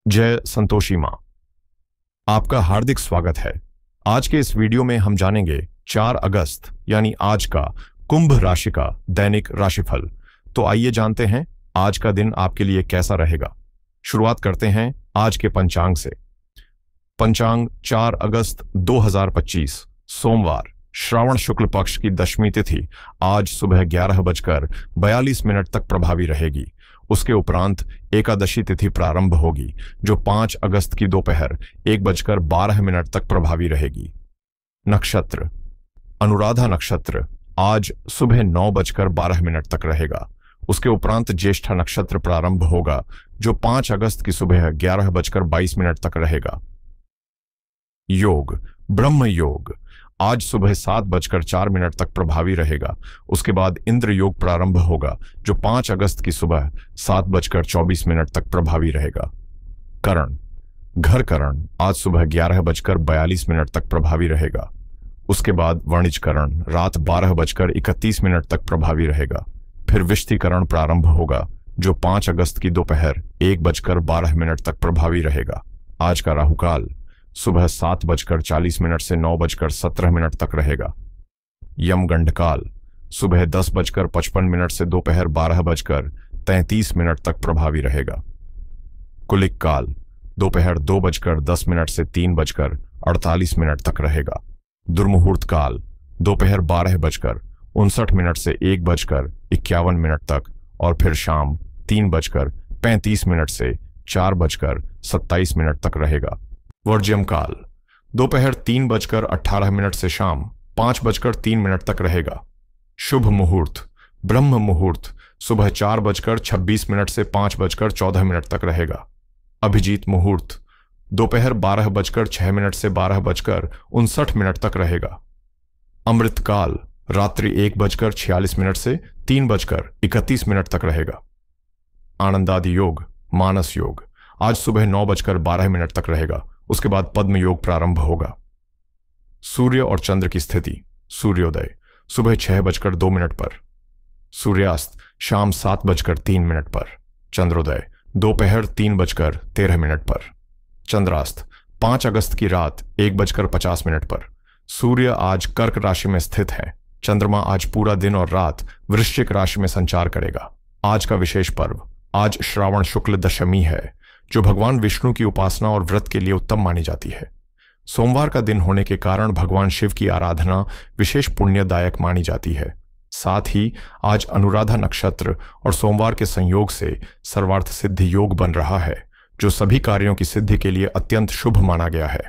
जय संतोषी मां। आपका हार्दिक स्वागत है। आज के इस वीडियो में हम जानेंगे 4 अगस्त यानी आज का कुंभ राशि का दैनिक राशिफल। तो आइए जानते हैं आज का दिन आपके लिए कैसा रहेगा। शुरुआत करते हैं आज के पंचांग से। पंचांग 4 अगस्त 2025 सोमवार, श्रावण शुक्ल पक्ष की दशमी तिथि आज सुबह 11:42 तक प्रभावी रहेगी। उसके उपरांत एकादशी तिथि प्रारंभ होगी जो 5 अगस्त की दोपहर 1:12 तक प्रभावी रहेगी। नक्षत्र अनुराधा नक्षत्र आज सुबह 9:12 तक रहेगा। उसके उपरांत ज्येष्ठा नक्षत्र प्रारंभ होगा जो 5 अगस्त की सुबह 11:22 तक रहेगा। योग ब्रह्म योग आज सुबह 7:04 तक प्रभावी रहेगा। उसके बाद इंद्र योग प्रारंभ होगा जो 5 अगस्त की सुबह 7:24 तक प्रभावी रहेगा। करण घर करण आज सुबह 11:42 तक प्रभावी रहेगा। उसके बाद वणिजकरण रात 12:31 तक प्रभावी रहेगा। फिर विष्टिकरण प्रारंभ होगा जो 5 अगस्त की दोपहर 1:12 तक प्रभावी रहेगा। आज का राहुकाल सुबह 7:40 से 9:17 तक रहेगा। यमगंड काल सुबह 10:55 से दोपहर 12:33 तक प्रभावी रहेगा। कुलिक काल दोपहर 2:10 से 3:48 तक रहेगा। दुर्मुहूर्त काल दोपहर 12:59 से 1:51 तक और फिर शाम 3:35 से 4:27 तक रहेगा। वर्ज्यम काल दोपहर 3:18 से शाम 5:03 तक रहेगा। शुभ मुहूर्त ब्रह्म मुहूर्त सुबह 4:26 से 5:14 तक रहेगा। अभिजीत मुहूर्त दोपहर 12:06 से 12:59 तक रहेगा। अमृत काल रात्रि 1:46 से 3:31 तक रहेगा। आनंदादि योग मानस योग आज सुबह 9:12 तक रहेगा। उसके बाद पद्म योग प्रारंभ होगा। सूर्य और चंद्र की स्थिति सूर्योदय सुबह 6:02 पर, सूर्यास्त शाम 7:03 पर, चंद्रोदय दोपहर 3:13 पर, चंद्रास्त 5 अगस्त की रात 1:50 पर। सूर्य आज कर्क राशि में स्थित है। चंद्रमा आज पूरा दिन और रात वृश्चिक राशि में संचार करेगा। आज का विशेष पर्व आज श्रावण शुक्ल दशमी है जो भगवान विष्णु की उपासना और व्रत के लिए उत्तम मानी जाती है। सोमवार का दिन होने के कारण भगवान शिव की आराधना विशेष पुण्यदायक मानी जाती है। साथ ही आज अनुराधा नक्षत्र और सोमवार के संयोग से सर्वार्थ सिद्धि योग बन रहा है जो सभी कार्यों की सिद्धि के लिए अत्यंत शुभ माना गया है।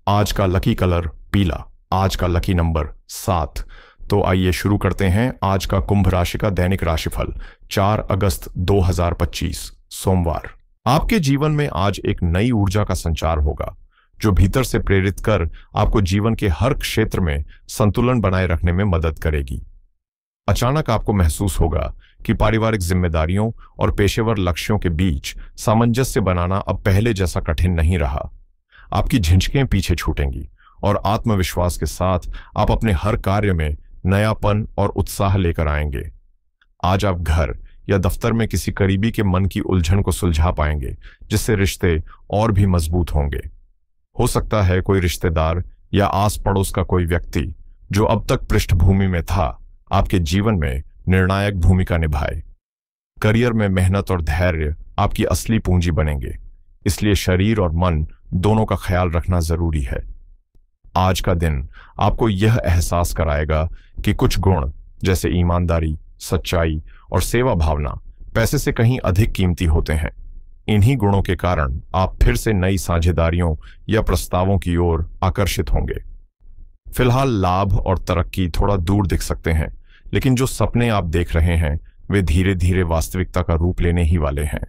आज का लकी कलर पीला, आज का लकी नंबर 7। तो आइए शुरू करते हैं आज का कुंभ राशि का दैनिक राशिफल 4 अगस्त 2025 सोमवार। आपके जीवन में आज एक नई ऊर्जा का संचार होगा जो भीतर से प्रेरित कर आपको जीवन के हर क्षेत्र में संतुलन बनाए रखने में मदद करेगी। अचानक आपको महसूस होगा कि पारिवारिक जिम्मेदारियों और पेशेवर लक्ष्यों के बीच सामंजस्य बनाना अब पहले जैसा कठिन नहीं रहा। आपकी झिझकें पीछे छूटेंगी और आत्मविश्वास के साथ आप अपने हर कार्य में नयापन और उत्साह लेकर आएंगे। आज आप घर या दफ्तर में किसी करीबी के मन की उलझन को सुलझा पाएंगे जिससे रिश्ते और भी मजबूत होंगे। हो सकता है कोई रिश्तेदार या आस पड़ोस का कोई व्यक्ति जो अब तक पृष्ठभूमि में था आपके जीवन में निर्णायक भूमिका निभाए। करियर में मेहनत और धैर्य आपकी असली पूंजी बनेंगे, इसलिए शरीर और मन दोनों का ख्याल रखना जरूरी है। आज का दिन आपको यह एहसास कराएगा कि कुछ गुण जैसे ईमानदारी, सच्चाई और सेवा भावना पैसे से कहीं अधिक कीमती होते हैं। इन्हीं गुणों के कारण आप फिर से नई साझेदारियों या प्रस्तावों की ओर आकर्षित होंगे। फिलहाल लाभ और तरक्की थोड़ा दूर दिख सकते हैं, लेकिन जो सपने आप देख रहे हैं वे धीरे धीरे वास्तविकता का रूप लेने ही वाले हैं।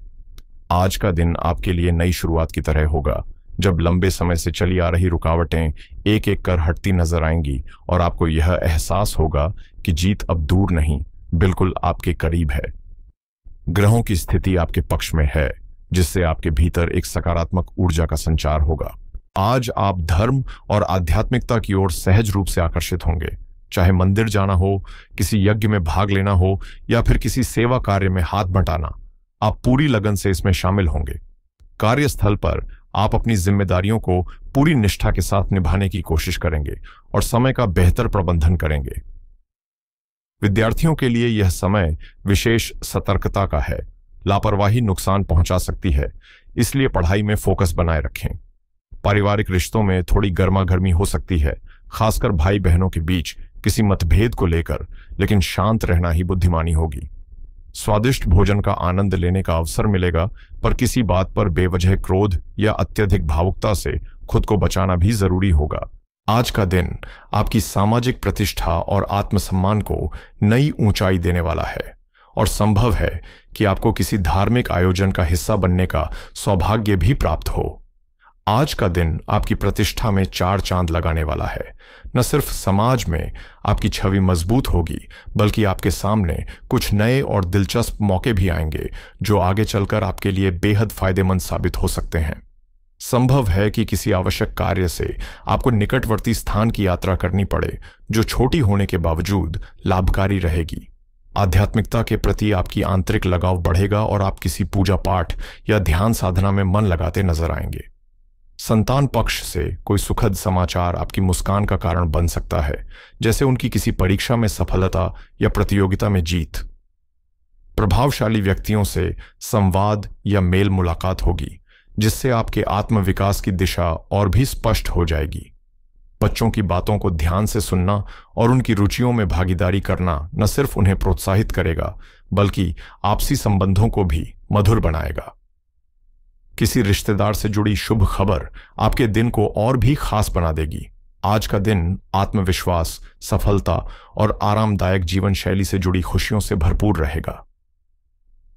आज का दिन आपके लिए नई शुरुआत की तरह होगा जब लंबे समय से चली आ रही रुकावटें एक एक कर हटती नजर आएंगी और आपको यह एहसास होगा कि जीत अब दूर नहीं, बिल्कुल आपके करीब है। ग्रहों की स्थिति आपके पक्ष में है जिससे आपके भीतर एक सकारात्मक ऊर्जा का संचार होगा। आज आप धर्म और आध्यात्मिकता की ओर सहज रूप से आकर्षित होंगे। चाहे मंदिर जाना हो, किसी यज्ञ में भाग लेना हो या फिर किसी सेवा कार्य में हाथ बंटाना, आप पूरी लगन से इसमें शामिल होंगे। कार्यस्थल पर आप अपनी जिम्मेदारियों को पूरी निष्ठा के साथ निभाने की कोशिश करेंगे और समय का बेहतर प्रबंधन करेंगे। विद्यार्थियों के लिए यह समय विशेष सतर्कता का है। लापरवाही नुकसान पहुंचा सकती है, इसलिए पढ़ाई में फोकस बनाए रखें। पारिवारिक रिश्तों में थोड़ी गर्मागर्मी हो सकती है, खासकर भाई बहनों के बीच किसी मतभेद को लेकर, लेकिन शांत रहना ही बुद्धिमानी होगी। स्वादिष्ट भोजन का आनंद लेने का अवसर मिलेगा, पर किसी बात पर बेवजह क्रोध या अत्यधिक भावुकता से खुद को बचाना भी जरूरी होगा। आज का दिन आपकी सामाजिक प्रतिष्ठा और आत्मसम्मान को नई ऊंचाई देने वाला है और संभव है कि आपको किसी धार्मिक आयोजन का हिस्सा बनने का सौभाग्य भी प्राप्त हो। आज का दिन आपकी प्रतिष्ठा में 4 चांद लगाने वाला है। न सिर्फ समाज में आपकी छवि मजबूत होगी, बल्कि आपके सामने कुछ नए और दिलचस्प मौके भी आएंगे जो आगे चलकर आपके लिए बेहद फायदेमंद साबित हो सकते हैं। संभव है कि किसी आवश्यक कार्य से आपको निकटवर्ती स्थान की यात्रा करनी पड़े, जो छोटी होने के बावजूद लाभकारी रहेगी। आध्यात्मिकता के प्रति आपकी आंतरिक लगाव बढ़ेगा और आप किसी पूजा पाठ या ध्यान साधना में मन लगाते नजर आएंगे। संतान पक्ष से कोई सुखद समाचार आपकी मुस्कान का कारण बन सकता है, जैसे उनकी किसी परीक्षा में सफलता या प्रतियोगिता में जीत। प्रभावशाली व्यक्तियों से संवाद या मेल मुलाकात होगी, जिससे आपके आत्मविकास की दिशा और भी स्पष्ट हो जाएगी। बच्चों की बातों को ध्यान से सुनना और उनकी रुचियों में भागीदारी करना न सिर्फ उन्हें प्रोत्साहित करेगा, बल्कि आपसी संबंधों को भी मधुर बनाएगा। किसी रिश्तेदार से जुड़ी शुभ खबर आपके दिन को और भी खास बना देगी। आज का दिन आत्मविश्वास, सफलता और आरामदायक जीवन शैली से जुड़ी खुशियों से भरपूर रहेगा।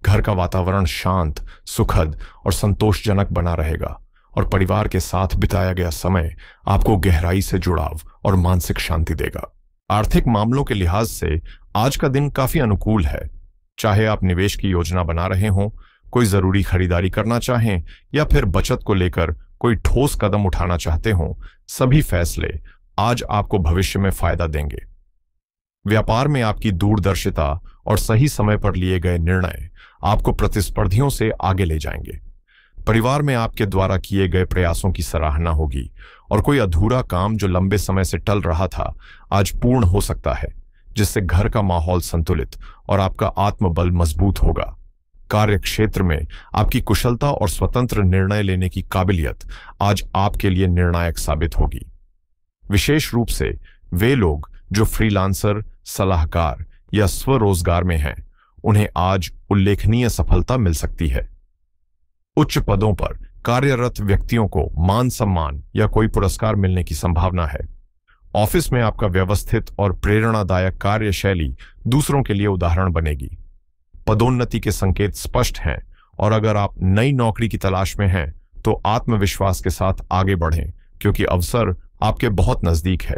घर का वातावरण शांत, सुखद और संतोषजनक बना रहेगा और परिवार के साथ बिताया गया समय आपको गहराई से जुड़ाव और मानसिक शांति देगा। आर्थिक मामलों के लिहाज से आज का दिन काफी अनुकूल है। चाहे आप निवेश की योजना बना रहे हों, कोई जरूरी खरीदारी करना चाहें या फिर बचत को लेकर कोई ठोस कदम उठाना चाहते हों, सभी फैसले आज आपको भविष्य में फायदा देंगे। व्यापार में आपकी दूरदर्शिता और सही समय पर लिए गए निर्णय आपको प्रतिस्पर्धियों से आगे ले जाएंगे। परिवार में आपके द्वारा किए गए प्रयासों की सराहना होगी और कोई अधूरा काम जो लंबे समय से टल रहा था आज पूर्ण हो सकता है, जिससे घर का माहौल संतुलित और आपका आत्मबल मजबूत होगा। कार्य क्षेत्र में आपकी कुशलता और स्वतंत्र निर्णय लेने की काबिलियत आज आपके लिए निर्णायक साबित होगी। विशेष रूप से वे लोग जो फ्रीलांसर, सलाहकार या स्वरोजगार में हैं, उन्हें आज उल्लेखनीय सफलता मिल सकती है। उच्च पदों पर कार्यरत व्यक्तियों को मान सम्मान या कोई पुरस्कार मिलने की संभावना है। ऑफिस में आपका व्यवस्थित और प्रेरणादायक कार्यशैली दूसरों के लिए उदाहरण बनेगी। पदोन्नति के संकेत स्पष्ट हैं और अगर आप नई नौकरी की तलाश में हैं तो आत्मविश्वास के साथ आगे बढ़ें, क्योंकि अवसर आपके बहुत नजदीक है।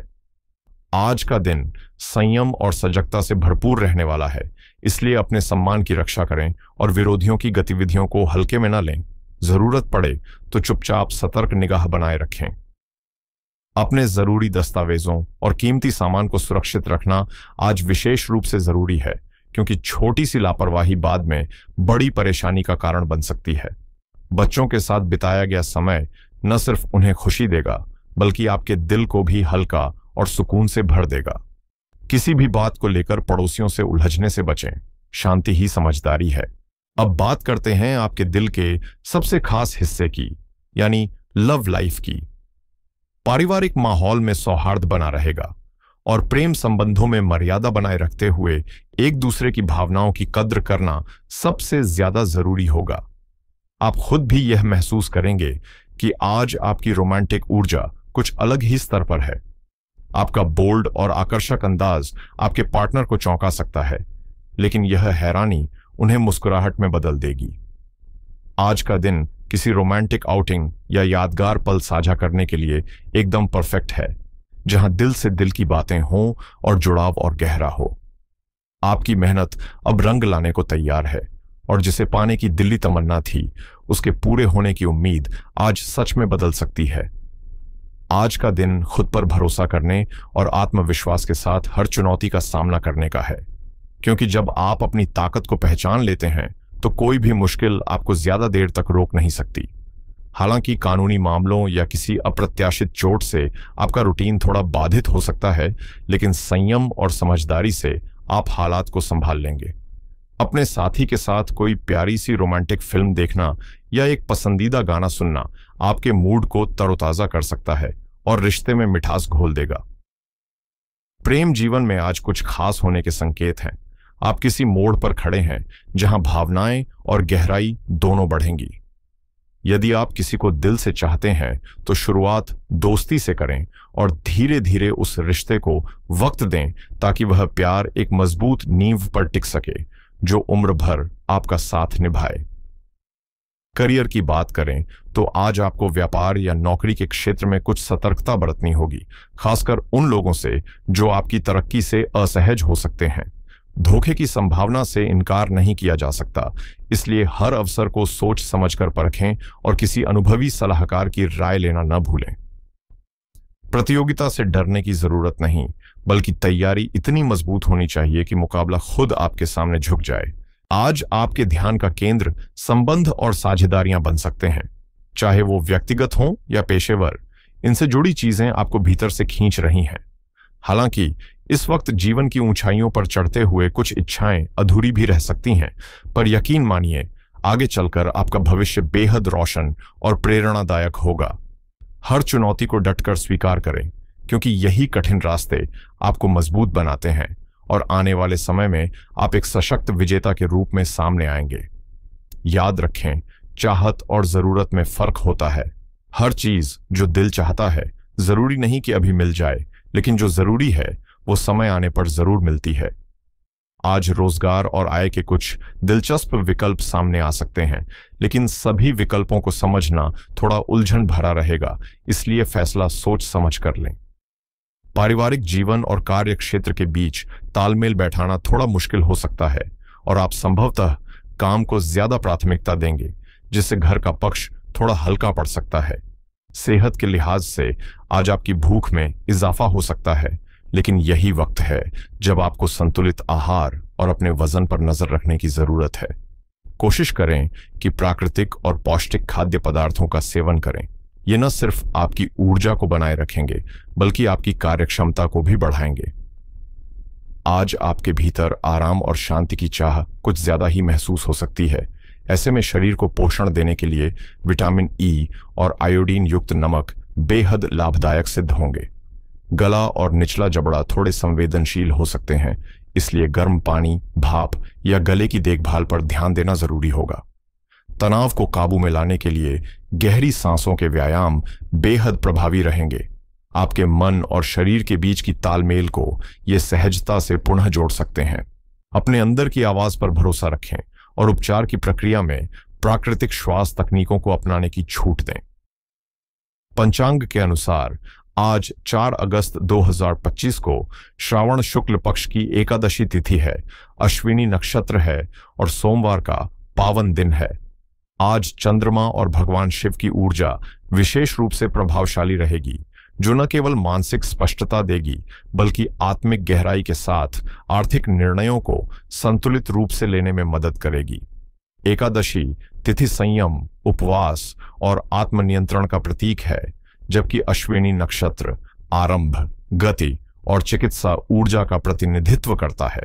आज का दिन संयम और सजगता से भरपूर रहने वाला है, इसलिए अपने सम्मान की रक्षा करें और विरोधियों की गतिविधियों को हल्के में न लें। जरूरत पड़े तो चुपचाप सतर्क निगाह बनाए रखें। अपने जरूरी दस्तावेजों और कीमती सामान को सुरक्षित रखना आज विशेष रूप से जरूरी है, क्योंकि छोटी सी लापरवाही बाद में बड़ी परेशानी का कारण बन सकती है। बच्चों के साथ बिताया गया समय न सिर्फ उन्हें खुशी देगा, बल्कि आपके दिल को भी हल्का और सुकून से भर देगा। किसी भी बात को लेकर पड़ोसियों से उलझने से बचें। शांति ही समझदारी है। अब बात करते हैं आपके दिल के सबसे खास हिस्से की, यानी लव लाइफ की। पारिवारिक माहौल में सौहार्द बना रहेगा और प्रेम संबंधों में मर्यादा बनाए रखते हुए एक दूसरे की भावनाओं की कद्र करना सबसे ज्यादा जरूरी होगा। आप खुद भी यह महसूस करेंगे कि आज आपकी रोमांटिक ऊर्जा कुछ अलग ही स्तर पर है। आपका बोल्ड और आकर्षक अंदाज आपके पार्टनर को चौंका सकता है, लेकिन यह हैरानी उन्हें मुस्कुराहट में बदल देगी। आज का दिन किसी रोमांटिक आउटिंग या यादगार पल साझा करने के लिए एकदम परफेक्ट है, जहां दिल से दिल की बातें हों और जुड़ाव और गहरा हो। आपकी मेहनत अब रंग लाने को तैयार है और जिसे पाने की दिली तमन्ना थी, उसके पूरे होने की उम्मीद आज सच में बदल सकती है। आज का दिन खुद पर भरोसा करने और आत्मविश्वास के साथ हर चुनौती का सामना करने का है, क्योंकि जब आप अपनी ताकत को पहचान लेते हैं तो कोई भी मुश्किल आपको ज्यादा देर तक रोक नहीं सकती। हालांकि कानूनी मामलों या किसी अप्रत्याशित चोट से आपका रूटीन थोड़ा बाधित हो सकता है, लेकिन संयम और समझदारी से आप हालात को संभाल लेंगे। अपने साथी के साथ कोई प्यारी सी रोमांटिक फिल्म देखना या एक पसंदीदा गाना सुनना आपके मूड को तरोताजा कर सकता है और रिश्ते में मिठास घोल देगा। प्रेम जीवन में आज कुछ खास होने के संकेत हैं। आप किसी मोड़ पर खड़े हैं जहां भावनाएं और गहराई दोनों बढ़ेंगी। यदि आप किसी को दिल से चाहते हैं तो शुरुआत दोस्ती से करें और धीरे धीरे उस रिश्ते को वक्त दें ताकि वह प्यार एक मजबूत नींव पर टिक सके जो उम्र भर आपका साथ निभाए। करियर की बात करें तो आज आपको व्यापार या नौकरी के क्षेत्र में कुछ सतर्कता बरतनी होगी, खासकर उन लोगों से जो आपकी तरक्की से असहज हो सकते हैं। धोखे की संभावना से इनकार नहीं किया जा सकता, इसलिए हर अवसर को सोच समझकर परखें और किसी अनुभवी सलाहकार की राय लेना न भूलें। प्रतियोगिता से डरने की जरूरत नहीं, बल्कि तैयारी इतनी मजबूत होनी चाहिए कि मुकाबला खुद आपके सामने झुक जाए। आज आपके ध्यान का केंद्र संबंध और साझेदारियां बन सकते हैं, चाहे वो व्यक्तिगत हों या पेशेवर। इनसे जुड़ी चीजें आपको भीतर से खींच रही हैं। हालांकि इस वक्त जीवन की ऊंचाइयों पर चढ़ते हुए कुछ इच्छाएं अधूरी भी रह सकती हैं, पर यकीन मानिए आगे चलकर आपका भविष्य बेहद रोशन और प्रेरणादायक होगा। हर चुनौती को डटकर स्वीकार करें, क्योंकि यही कठिन रास्ते आपको मजबूत बनाते हैं और आने वाले समय में आप एक सशक्त विजेता के रूप में सामने आएंगे। याद रखें, चाहत और जरूरत में फर्क होता है। हर चीज जो दिल चाहता है जरूरी नहीं कि अभी मिल जाए, लेकिन जो जरूरी है वो समय आने पर जरूर मिलती है। आज रोजगार और आय के कुछ दिलचस्प विकल्प सामने आ सकते हैं, लेकिन सभी विकल्पों को समझना थोड़ा उलझन भरा रहेगा, इसलिए फैसला सोच समझ कर लें। पारिवारिक जीवन और कार्य क्षेत्र के बीच तालमेल बैठाना थोड़ा मुश्किल हो सकता है और आप संभवतः काम को ज्यादा प्राथमिकता देंगे, जिससे घर का पक्ष थोड़ा हल्का पड़ सकता है। सेहत के लिहाज से आज आपकी भूख में इजाफा हो सकता है, लेकिन यही वक्त है जब आपको संतुलित आहार और अपने वजन पर नजर रखने की जरूरत है। कोशिश करें कि प्राकृतिक और पौष्टिक खाद्य पदार्थों का सेवन करें। ये न सिर्फ आपकी ऊर्जा को बनाए रखेंगे, बल्कि आपकी कार्यक्षमता को भी बढ़ाएंगे। आज आपके भीतर आराम और शांति की चाह कुछ ज्यादा ही महसूस हो सकती है। ऐसे में शरीर को पोषण देने के लिए विटामिन ई और आयोडीन युक्त नमक बेहद लाभदायक सिद्ध होंगे। गला और निचला जबड़ा थोड़े संवेदनशील हो सकते हैं, इसलिए गर्म पानी, भाप या गले की देखभाल पर ध्यान देना जरूरी होगा। तनाव को काबू में लाने के लिए गहरी सांसों के व्यायाम बेहद प्रभावी रहेंगे। आपके मन और शरीर के बीच की तालमेल को ये सहजता से पुनः जोड़ सकते हैं। अपने अंदर की आवाज पर भरोसा रखें और उपचार की प्रक्रिया में प्राकृतिक श्वास तकनीकों को अपनाने की छूट दें। पंचांग के अनुसार आज 4 अगस्त 2025 को श्रावण शुक्ल पक्ष की एकादशी तिथि है, अश्विनी नक्षत्र है और सोमवार का पावन दिन है। आज चंद्रमा और भगवान शिव की ऊर्जा विशेष रूप से प्रभावशाली रहेगी, जो न केवल मानसिक स्पष्टता देगी, बल्कि आत्मिक गहराई के साथ आर्थिक निर्णयों को संतुलित रूप से लेने में मदद करेगी। एकादशी तिथि संयम, उपवास और आत्मनियंत्रण का प्रतीक है, जबकि अश्विनी नक्षत्र आरंभ, गति और चिकित्सा ऊर्जा का प्रतिनिधित्व करता है।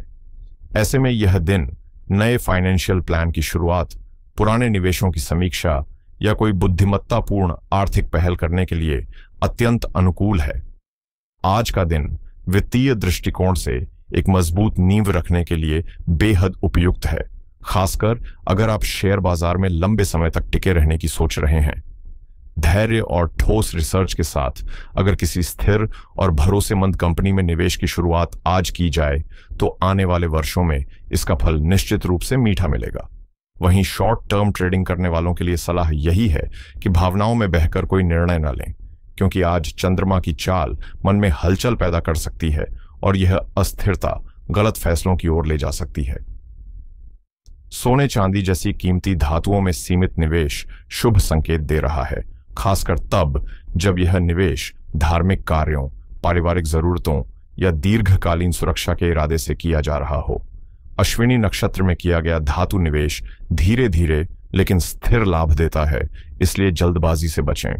ऐसे में यह दिन नए फाइनेंशियल प्लान की शुरुआत, पुराने निवेशों की समीक्षा या कोई बुद्धिमत्तापूर्ण आर्थिक पहल करने के लिए अत्यंत अनुकूल है। आज का दिन वित्तीय दृष्टिकोण से एक मजबूत नींव रखने के लिए बेहद उपयुक्त है, खासकर अगर आप शेयर बाजार में लंबे समय तक टिके रहने की सोच रहे हैं। धैर्य और ठोस रिसर्च के साथ अगर किसी स्थिर और भरोसेमंद कंपनी में निवेश की शुरुआत आज की जाए तो आने वाले वर्षों में इसका फल निश्चित रूप से मीठा मिलेगा। वहीं शॉर्ट टर्म ट्रेडिंग करने वालों के लिए सलाह यही है कि भावनाओं में बहकर कोई निर्णय न लें, क्योंकि आज चंद्रमा की चाल मन में हलचल पैदा कर सकती है और यह अस्थिरता गलत फैसलों की ओर ले जा सकती है। सोने चांदी जैसी कीमती धातुओं में सीमित निवेश शुभ संकेत दे रहा है, खासकर तब जब यह निवेश धार्मिक कार्यों, पारिवारिक जरूरतों या दीर्घकालीन सुरक्षा के इरादे से किया जा रहा हो। अश्विनी नक्षत्र में किया गया धातु निवेश धीरे धीरे लेकिन स्थिर लाभ देता है, इसलिए जल्दबाजी से बचें।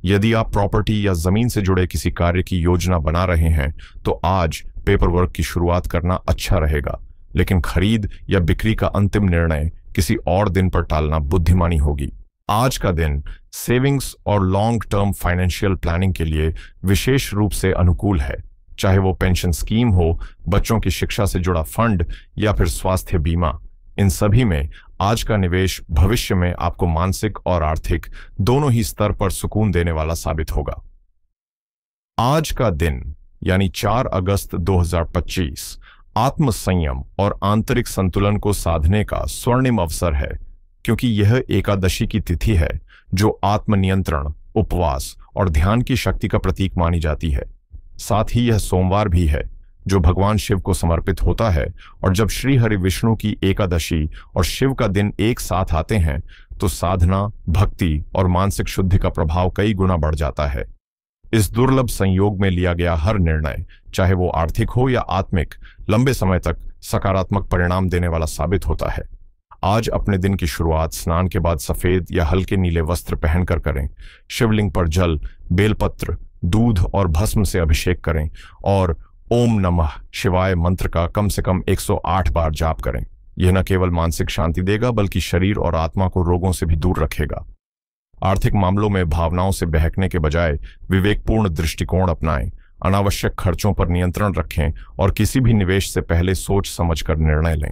यदि आप प्रॉपर्टी या जमीन से जुड़े किसी कार्य की योजना बना रहे हैं तो आज पेपर वर्क की शुरुआत करना अच्छा रहेगा, लेकिन खरीद या बिक्री का अंतिम निर्णय किसी और दिन पर टालना बुद्धिमानी होगी। आज का दिन सेविंग्स और लॉन्ग टर्म फाइनेंशियल प्लानिंग के लिए विशेष रूप से अनुकूल है, चाहे वो पेंशन स्कीम हो, बच्चों की शिक्षा से जुड़ा फंड या फिर स्वास्थ्य बीमा। इन सभी में आज का निवेश भविष्य में आपको मानसिक और आर्थिक दोनों ही स्तर पर सुकून देने वाला साबित होगा। आज का दिन यानी 4 अगस्त 2025 आत्म संयम और आंतरिक संतुलन को साधने का स्वर्णिम अवसर है, क्योंकि यह एकादशी की तिथि है जो आत्मनियंत्रण, उपवास और ध्यान की शक्ति का प्रतीक मानी जाती है। साथ ही यह सोमवार भी है जो भगवान शिव को समर्पित होता है, और जब श्री हरि विष्णु की एकादशी और शिव का दिन एक साथ आते हैं तो साधना, भक्ति और मानसिक शुद्धि का प्रभाव कई गुना बढ़ जाता है। इस दुर्लभ संयोग में लिया गया हर निर्णय, चाहे वो आर्थिक हो या आत्मिक, लंबे समय तक सकारात्मक परिणाम देने वाला साबित होता है। आज अपने दिन की शुरुआत स्नान के बाद सफेद या हल्के नीले वस्त्र पहनकर करें। शिवलिंग पर जल, बेलपत्र, दूध और भस्म से अभिषेक करें और ओम नमः शिवाय मंत्र का कम से कम 108 बार जाप करें। यह न केवल मानसिक शांति देगा बल्कि शरीर और आत्मा को रोगों से भी दूर रखेगा। आर्थिक मामलों में भावनाओं से बहकने के बजाय विवेकपूर्ण दृष्टिकोण अपनाएं, अनावश्यक खर्चों पर नियंत्रण रखें और किसी भी निवेश से पहले सोच समझकर निर्णय लें।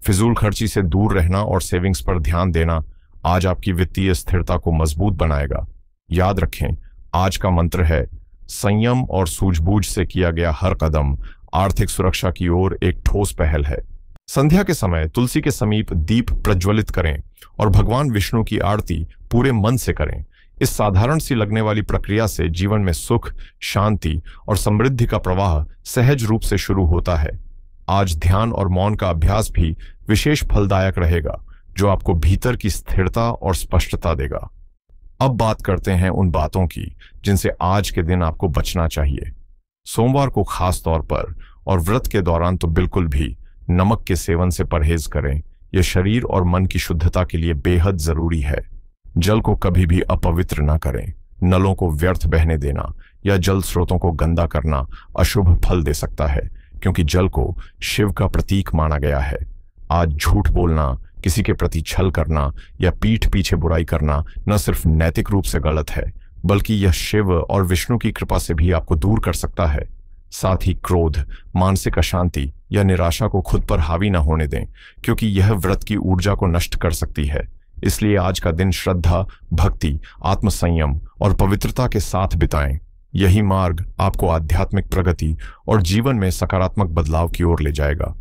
फिजूल खर्ची से दूर रहना और सेविंग्स पर ध्यान देना आज आपकी वित्तीय स्थिरता को मजबूत बनाएगा। याद रखें, आज का मंत्र है, संयम और सूझबूझ से किया गया हर कदम आर्थिक सुरक्षा की ओर एक ठोस पहल है। संध्या के समय तुलसी के समीप दीप प्रज्वलित करें और भगवान विष्णु की आरती पूरे मन से करें। इस साधारण सी लगने वाली प्रक्रिया से जीवन में सुख, शांति और समृद्धि का प्रवाह सहज रूप से शुरू होता है। आज ध्यान और मौन का अभ्यास भी विशेष फलदायक रहेगा, जो आपको भीतर की स्थिरता और स्पष्टता देगा। अब बात करते हैं उन बातों की जिनसे आज के दिन आपको बचना चाहिए। सोमवार को खास तौर पर और व्रत के दौरान तो बिल्कुल भी नमक के सेवन से परहेज करें। यह शरीर और मन की शुद्धता के लिए बेहद जरूरी है। जल को कभी भी अपवित्र न करें। नलों को व्यर्थ बहने देना या जल स्रोतों को गंदा करना अशुभ फल दे सकता है, क्योंकि जल को शिव का प्रतीक माना गया है। आज झूठ बोलना, किसी के प्रति छल करना या पीठ पीछे बुराई करना न सिर्फ नैतिक रूप से गलत है, बल्कि यह शिव और विष्णु की कृपा से भी आपको दूर कर सकता है। साथ ही क्रोध, मानसिक अशांति या निराशा को खुद पर हावी न होने दें, क्योंकि यह व्रत की ऊर्जा को नष्ट कर सकती है। इसलिए आज का दिन श्रद्धा, भक्ति, आत्मसंयम और पवित्रता के साथ बिताएं। यही मार्ग आपको आध्यात्मिक प्रगति और जीवन में सकारात्मक बदलाव की ओर ले जाएगा।